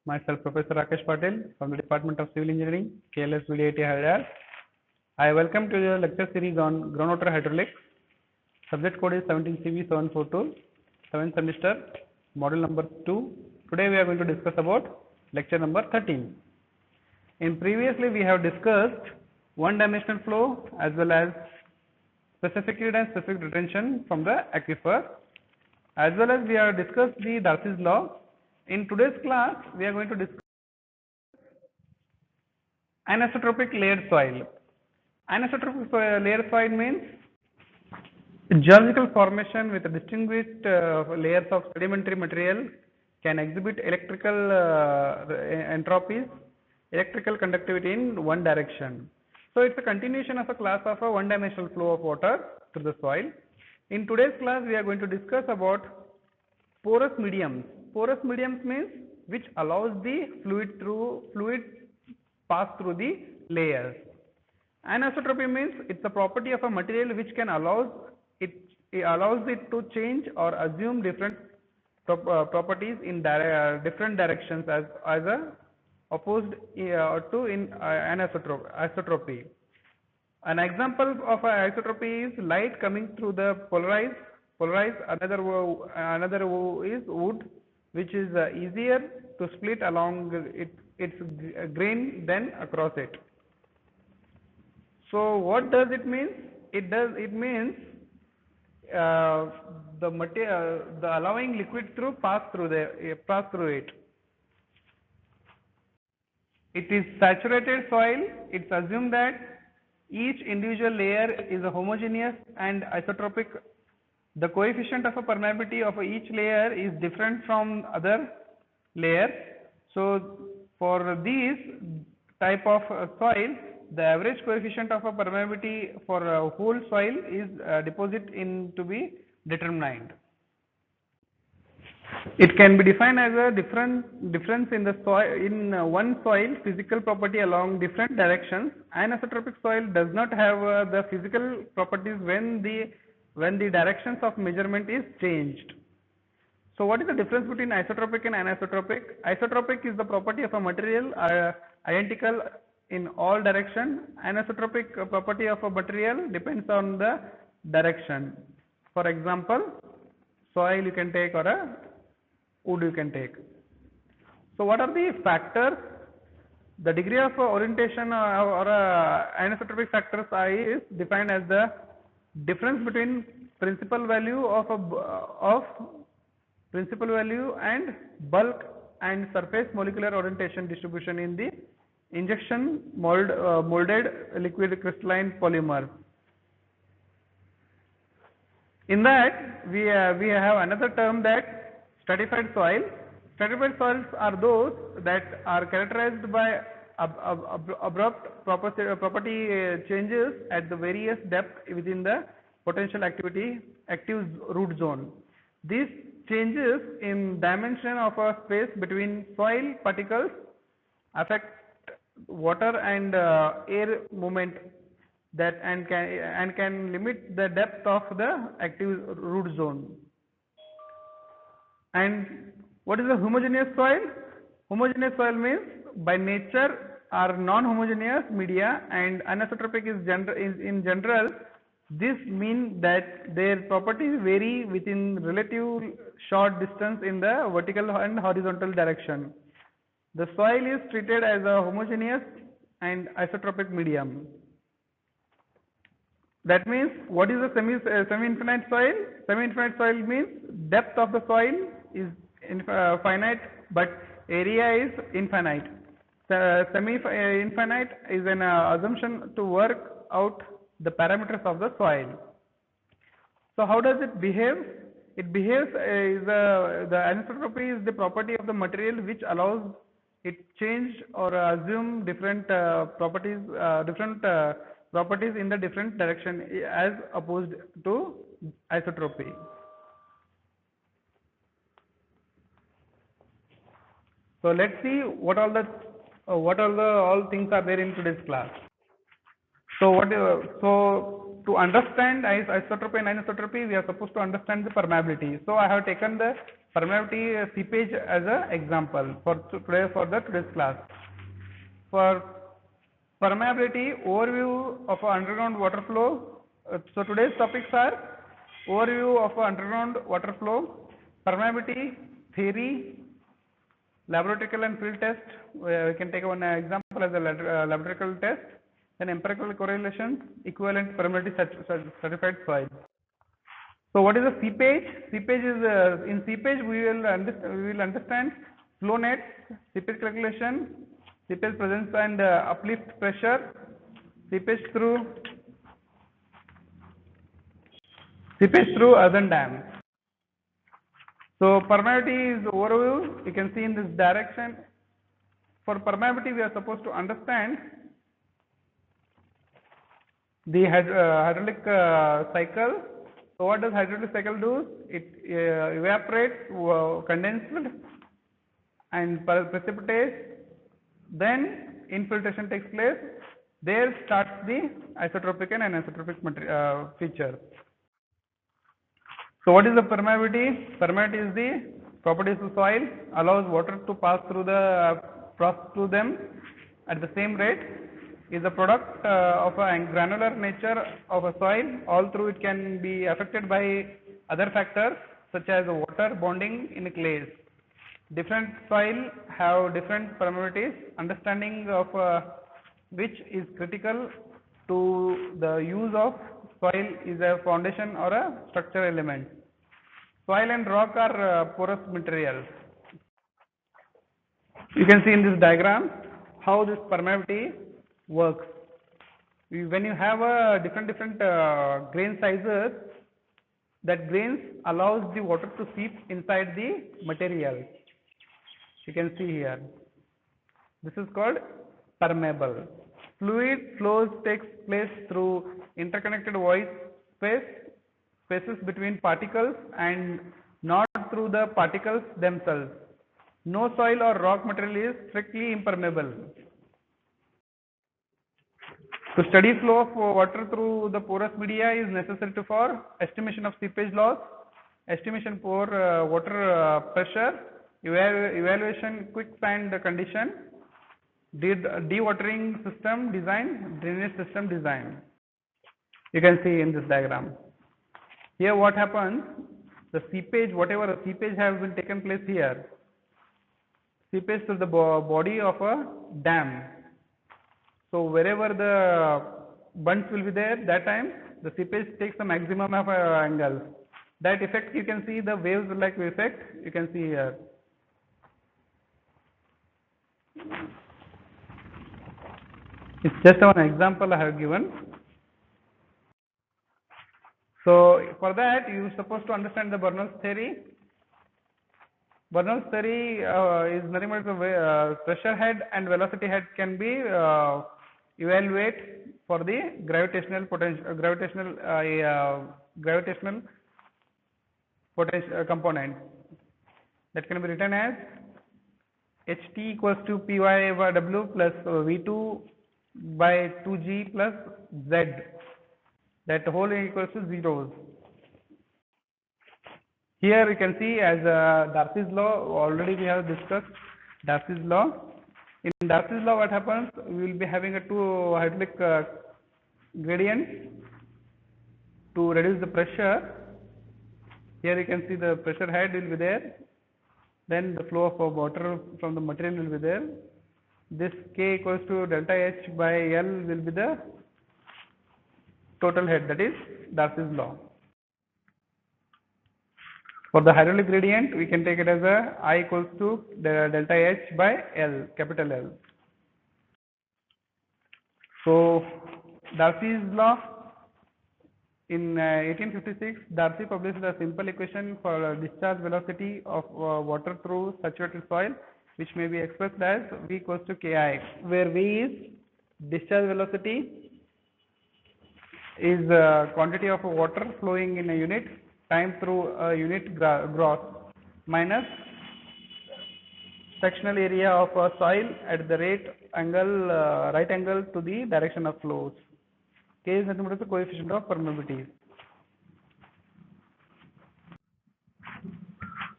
Myself, Professor Rakesh Patel from the Department of Civil Engineering, KLS VDIT Hyderabad. I welcome to the lecture series on groundwater hydraulics. Subject code is 17CV742, 7th semester, model number 2. Today we are going to discuss about lecture number 13. In previously we have discussed one-dimensional flow as well as specific fluid and specific retention from the aquifer, as well as we have discussed the Darcy's law. In today's class, we are going to discuss anisotropic layered soil. Anisotropic layered soil means geological formation with distinguished layers of sedimentary material can exhibit electrical entropies, electrical conductivity in one direction. So it's a continuation of a class of a one-dimensional flow of water through the soil. In today's class, we are going to discuss about porous mediums. Porous mediums means which allows the fluid pass through the layers. Anisotropy means it's a property of a material which can allows it to change or assume different properties in different directions as opposed to in anisotropy. An example of anisotropy is light coming through the polarized. Another is wood, which is easier to split along its grain than across it. So what does it mean? It means the material, the allowing liquid through pass through it. It is saturated soil. It's assumed that each individual layer is a homogeneous and isotropic. The coefficient of a permeability of each layer is different from other layers. So for these type of soil, the average coefficient of a permeability for a whole soil is deposit in to be determined. It can be defined as a difference in the soil in one soil physical property along different directions. Anisotropic soil does not have the physical properties when the directions of measurement is changed. So what is the difference between isotropic and anisotropic? Isotropic is the property of a material identical in all directions. Anisotropic property of a material depends on the direction. For example, soil you can take or a wood you can take. So what are the factors? The degree of orientation or anisotropic factors I is defined as the difference between principal value and bulk and surface molecular orientation distribution in the injection molded liquid crystalline polymer. In that we have another term that stratified soil. Stratified soils are those that are characterized by abrupt property changes at the various depths within the potential active root zone. These changes in dimension of a space between soil particles affect water and air movement and can limit the depth of the active root zone. And what is a homogeneous soil? Homogeneous soil means by nature are non-homogeneous media, and anisotropic is in general. This means that their properties vary within relative short distance in the vertical and horizontal direction. The soil is treated as a homogeneous and isotropic medium. That means what is a semi-infinite soil? Semi-infinite soil means depth of the soil is finite but area is infinite. Semi-infinite is an assumption to work out the parameters of the soil. So how does it behave? It behaves the anisotropy is the property of the material which allows it change or assume different properties in the different direction as opposed to isotropy. So let's see what all things are there in today's class. So to understand isotropy and anisotropy, we are supposed to understand the permeability. So I have taken the permeability seepage as an example for today's class. For permeability overview of underground water flow. So today's topics are overview of underground water flow, permeability theory, laboratory and field test. We can take one example as a laboratory test, then empirical correlation, equivalent permeability certified soil. So what is a seepage? Seepage is in seepage we will understand flow nets, seepage calculation, seepage presence and uplift pressure, seepage through earthen dam. So permeability is overview. You can see in this direction. For permeability, we are supposed to understand the hydraulic cycle. So what does hydraulic cycle do? It evaporates, condensed and precipitates. Then infiltration takes place. There starts the isotropic and anisotropic feature. So what is the permeability? Permeability is the properties of soil, allows water to pass through them at the same rate, is a product of a granular nature of a soil. All through it can be affected by other factors such as water bonding in clays. Different soil have different permeabilities. Understanding of which is critical to the use of soil is a foundation or a structural element. Soil and rock are porous materials. You can see in this diagram how this permeability works. When you have a different grain sizes, that grains allows the water to seep inside the material. You can see here. This is called permeable. Fluid flows takes place through interconnected void spaces between particles and not through the particles themselves. No soil or rock material is strictly impermeable. To study flow of water through the porous media is necessary for estimation of seepage loss, estimation for water pressure, evaluation quicksand condition, dewatering system design, drainage system design. You can see in this diagram. Here what happens, the seepage, whatever seepage has been taken place here, seepage to the body of a dam. So wherever the bunds will be there, that time the seepage takes the maximum of angle. That effect you can see, the waves like effect you can see here. It's just one example I have given. So for that you are supposed to understand the Bernoulli's theory. Bernoulli's theory is nothing but the pressure head and velocity head can be evaluate for the gravitational potential component. That can be written as Ht equals to Py by W plus V2 by 2G plus Z. That whole equals to zeros. Here you can see as Darcy's law, already we have discussed Darcy's law. In Darcy's law what happens, we will be having a two hydraulic gradients to reduce the pressure. Here you can see the pressure head will be there, then the flow of water from the material will be there. This K equals to delta H by L will be the total head, that is Darcy's law. For the hydraulic gradient, we can take it as a I equals to the delta H by L, capital L. So Darcy's law, in 1856, Darcy published a simple equation for discharge velocity of water through saturated soil, which may be expressed as V equals to Ki, where V is discharge velocity, is quantity of water flowing in a unit time through a unit gross minus sectional area of a soil at the right angle to the direction of flows. K is nothing but the coefficient of permeability.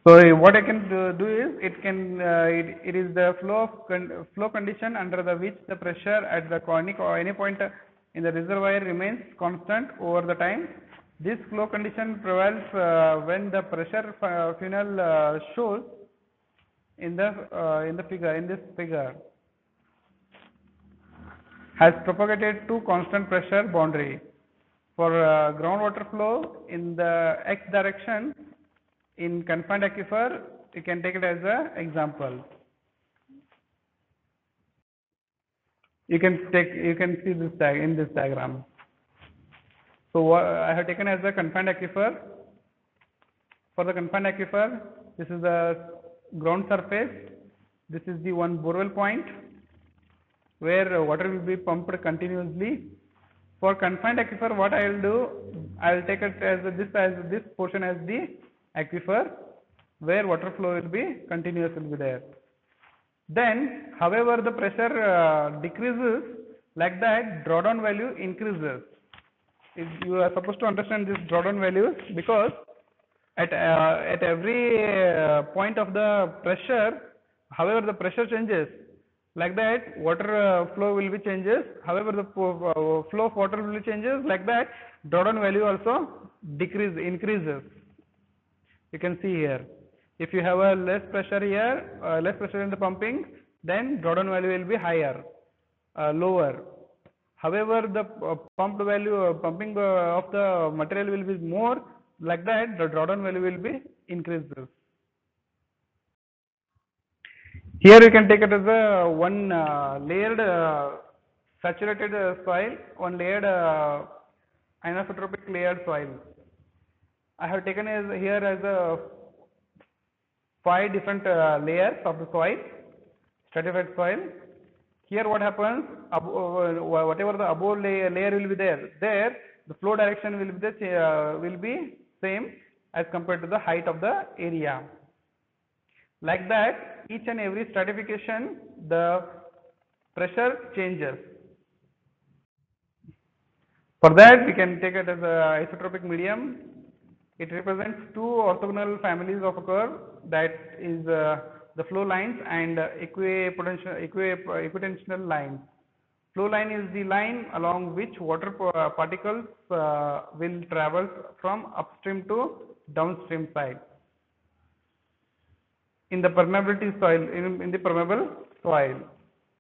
So what I can do is it is the flow condition under the which the pressure at the conic or any point in the reservoir remains constant over the time. This flow condition prevails when the pressure funnel shows in this figure has propagated to constant pressure boundary. For groundwater flow in the x direction in confined aquifer, you can take it as an example. You can see this in this diagram. So I have taken as a confined aquifer. For the confined aquifer, this is the ground surface. This is the one borewell point where water will be pumped continuously. For confined aquifer, what I will do, I will take it as this portion as the aquifer, where water flow will be continuous will be there. Then, however, the pressure decreases, like that drawdown value increases. You are supposed to understand this drawdown value because at every point of the pressure, however the pressure changes, like that water flow will be changes. However, the flow of water will be changes, like that drawdown value also increases. You can see here. If you have a less pressure here, less pressure in the pumping, then drawdown value will be higher, lower. However, the pumped value, pumping of the material will be more, like that the drawdown value will be increases. Here you can take it as a one layered saturated soil, one layered anisotropic layered soil. I have taken here as a 5 different layers of the soil, stratified soil. Here what happens, whatever the above layer will be there, the flow direction will be same as compared to the height of the area. Like that, each and every stratification, the pressure changes. For that, we can take it as a isotropic medium. It represents two orthogonal families of a curve, that is the flow lines and equidistant lines. Flow line is the line along which water particles will travel from upstream to downstream side. In the permeability soil, in the permeable soil,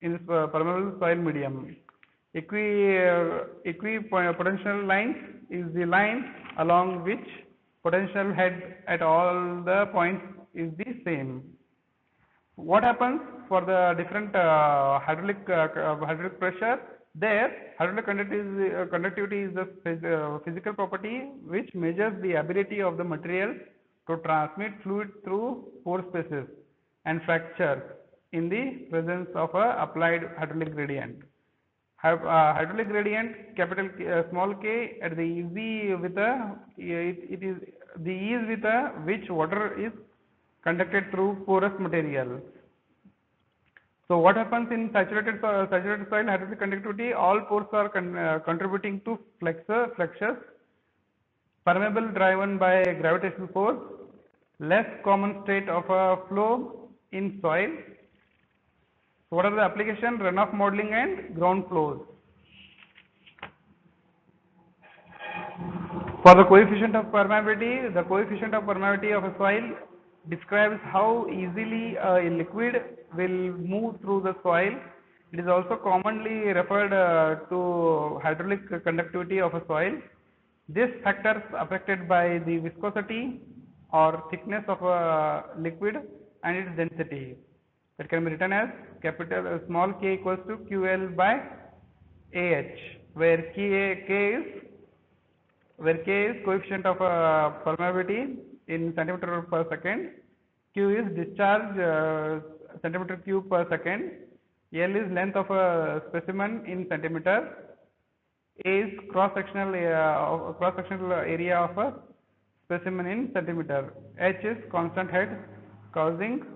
in this permeable soil medium, equipotential lines is the line along which potential head at all the points is the same. What happens for the different hydraulic pressure? There, hydraulic conductivity is the physical property which measures the ability of the material to transmit fluid through pore spaces and fracture in the presence of a applied hydraulic gradient. Hydraulic gradient, capital small K at the easy with a it is the ease with a which water is conducted through porous material. So what happens in saturated soil hydraulic conductivity? All pores are contributing to flexures, permeable driven by gravitational force, less common state of a flow in soil. So what are the application? Runoff modeling and ground flows. For the coefficient of permeability, the coefficient of permeability of a soil describes how easily a liquid will move through the soil. It is also commonly referred to hydraulic conductivity of a soil. These factors affected by the viscosity or thickness of a liquid and its density. That can be written as small k equals to QL by AH, where K is coefficient of permeability in centimeter per second, Q is discharge centimeter cube per second, L is length of a specimen in centimeter, A is cross-sectional area of a specimen in centimeter, H is constant head causing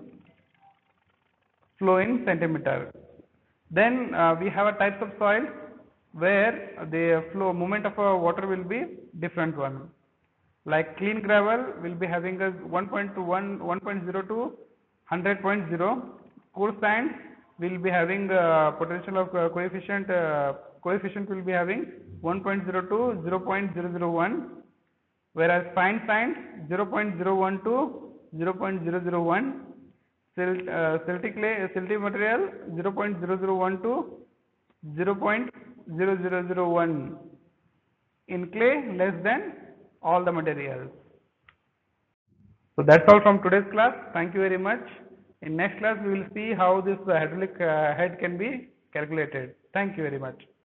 flow in centimeter. Then we have a types of soil where the flow movement of water will be different one. Like clean gravel will be having a 1.1, 1.0 to 100.0. Coarse sand will be having potential of coefficient will be having 1.0 to 0.001, whereas fine sand 0.01 to 0.001. Silty material 0.001 to 0.0001. In clay, less than all the materials. So that's all from today's class. Thank you very much. In next class, we will see how this hydraulic head can be calculated. Thank you very much.